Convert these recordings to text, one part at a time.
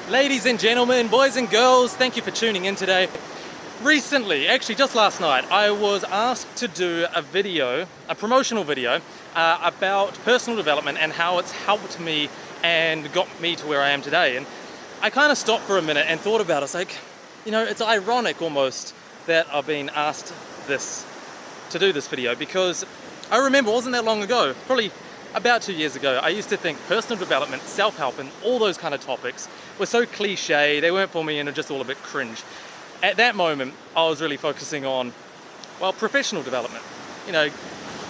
Ladies and gentlemen, boys and girls, thank you for tuning in today. Recently, actually just last night, I was asked to do a video, a promotional video, about personal development and how it's helped me and got me to where I am today. And I kind of stopped for a minute and thought about it. It's like, it's ironic almost that I've been asked to do this video, because I remember it wasn't that long ago, probably about 2 years ago, I used to think personal development, self-help, and all those kind of topics were so cliche, they weren't for me and are just all a bit cringe. At that moment, I was really focusing on, professional development.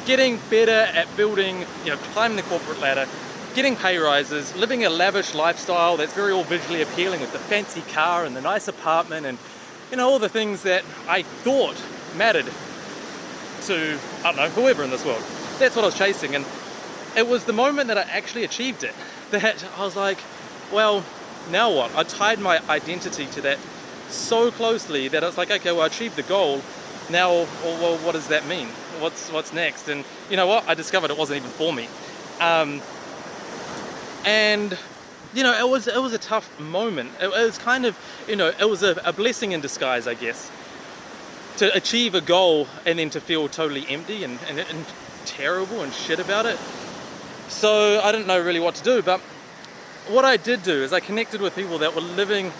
Getting better at building, climbing the corporate ladder, getting pay rises, living a lavish lifestyle that's very all visually appealing with the fancy car and the nice apartment and, all the things that I thought mattered to, whoever in this world. That's what I was chasing. And it was the moment that I actually achieved it that I was like, well, now what? I tied my identity to that so closely that it's like, okay, well, I achieved the goal. Now, well, what does that mean? What's next? And you know what? I discovered it wasn't even for me. It was a tough moment. It was kind of, it was a blessing in disguise, I guess, to achieve a goal and then to feel totally empty and terrible and shit about it. So I didn't know really what to do, but what I did do is I connected with people that were living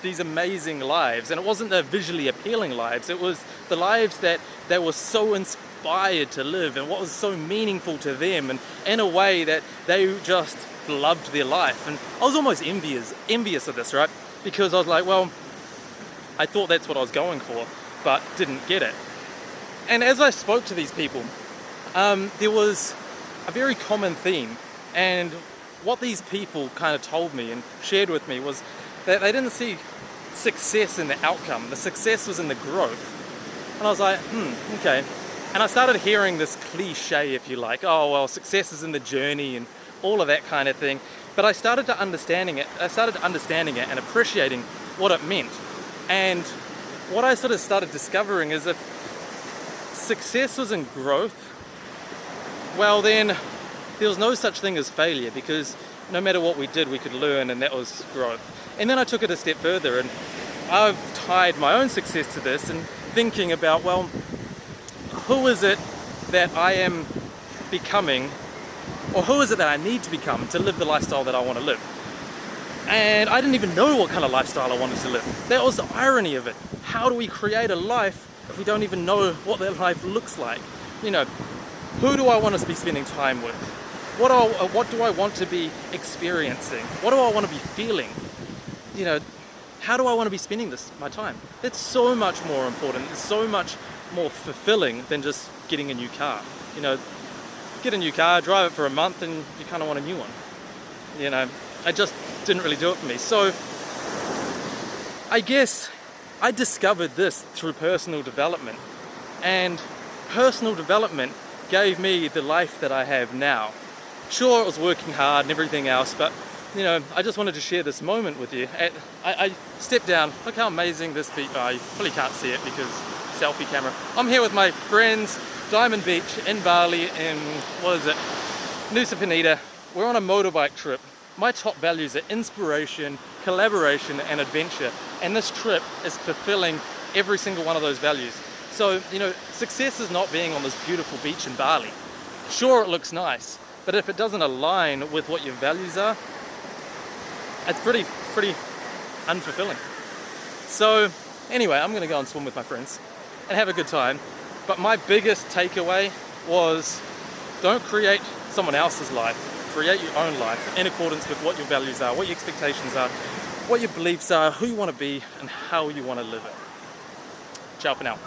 these amazing lives, and it wasn't the visually appealing lives, it was the lives that they were so inspired to live and what was so meaningful to them, and in a way that they just loved their life. And I was almost envious of this, right? Because I was like, well, I thought that's what I was going for, but didn't get it. And as I spoke to these people, there was a very common theme, and what these people kind of told me and shared with me was that they didn't see success in the outcome. The success was in the growth. And I was like, okay. And I started hearing this cliche, if you like, oh, well, success is in the journey and all of that kind of thing. But I started understanding it and appreciating what it meant. And what I sort of started discovering is if success was in growth, well, then there was no such thing as failure, because no matter what we did, we could learn, and that was growth. And then I took it a step further, and I've tied my own success to this and thinking about, well, who is it that I am becoming, or who is it that I need to become to live the lifestyle that I want to live? And I didn't even know what kind of lifestyle I wanted to live. That was the irony of it. How do we create a life if we don't even know what that life looks like? Who do I want to be spending time with? What do I want to be experiencing? What do I want to be feeling? How do I want to be spending my time? It's so much more important. It's so much more fulfilling than just getting a new car. Get a new car, drive it for a month, and you kind of want a new one. I just didn't really do it for me. So I guess I discovered this through personal development, and personal development gave me the life that I have now. Sure, it was working hard and everything else, but I just wanted to share this moment with you. I stepped down. Look how amazing this beach. You probably can't see it because selfie camera. I'm here with my friends, Diamond Beach in Bali, in Nusa Penida. We're on a motorbike trip. My top values are inspiration, collaboration, and adventure. And this trip is fulfilling every single one of those values. So, success is not being on this beautiful beach in Bali. Sure, it looks nice, but if it doesn't align with what your values are, it's pretty unfulfilling. So, anyway, I'm gonna go and swim with my friends and have a good time. But my biggest takeaway was, don't create someone else's life. Create your own life in accordance with what your values are, what your expectations are, what your beliefs are, who you want to be, and how you want to live it. Ciao for now.